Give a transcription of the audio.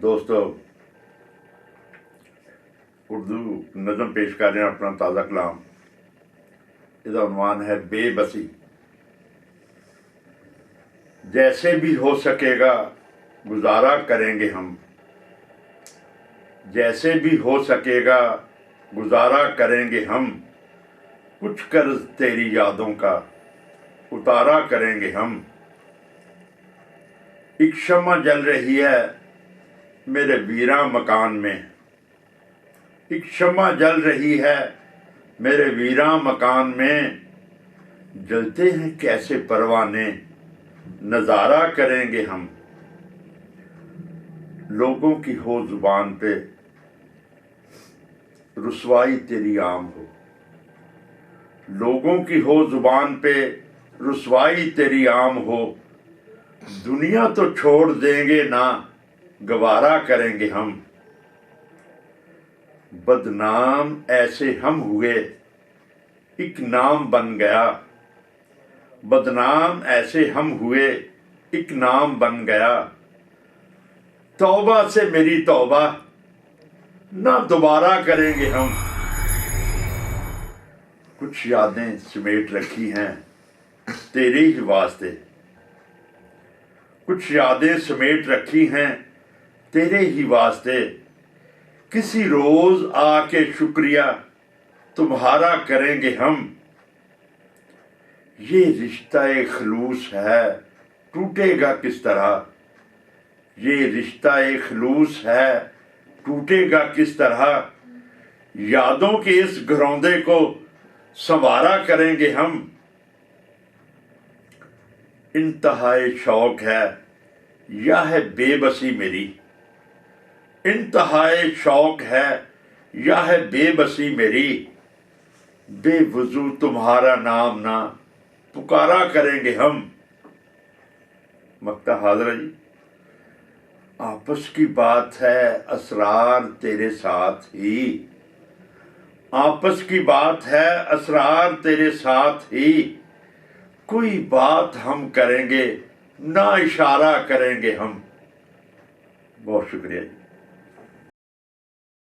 دوستو اردو نظم پیش کر رہے ہیں اپنا تازہ کلام. اس کا عنوان ہے بے بسی. جیسے بھی ہو سکے گا گزارا کریں گے ہم، جیسے بھی ہو سکے گا گزارا کریں گے ہم، کچھ قرض تیری یادوں کا اتارا کریں گے ہم. ایک شمع جل رہی ہے میرے ویراں مکان میں، ایک شمع جل رہی ہے میرے ویراں مکان میں، جلتے ہیں کیسے پروانے نظارہ کریں گے ہم. لوگوں کی ہو زبان پہ رسوائی تیری عام ہو، لوگوں کی ہو زبان پہ رسوائی تیری عام ہو، دنیا تو چھوڑ دیں گے نہ گوارا کریں گے ہم. بدنام ایسے ہم ہوئے ایک نام بن گیا، بدنام ایسے ہم ہوئے ایک نام بن گیا. توبہ سے میری توبہ نہ دوبارہ کریں گے ہم. کچھ یادیں سمیٹ رکھی ہیں تیرے ہی واسطے، کچھ یادیں سمیٹ رکھی ہیں تیرے ہی واسطے، کسی روز آ کے شکریہ تمہارا کریں گے ہم. یہ رشتہ خلوص ہے ٹوٹے گا کس طرح، یہ رشتہ خلوص ہے ٹوٹے گا کس طرح، یادوں کے اس گھروندے کو سنوارا کریں گے ہم. انتہائی شوق ہے یا ہے بے بسی میری، انتہائی شوق ہے یا ہے بے بسی میری، بے وضو تمہارا نام نہ پکارا کریں گے ہم. مقطع حاضرہ جی. آپس کی بات ہے اسرار تیرے ساتھ ہی، آپس کی بات ہے اسرار تیرے ساتھ ہی، کوئی بات ہم کریں گے نہ اشارہ کریں گے ہم. بہت شکریہ جی.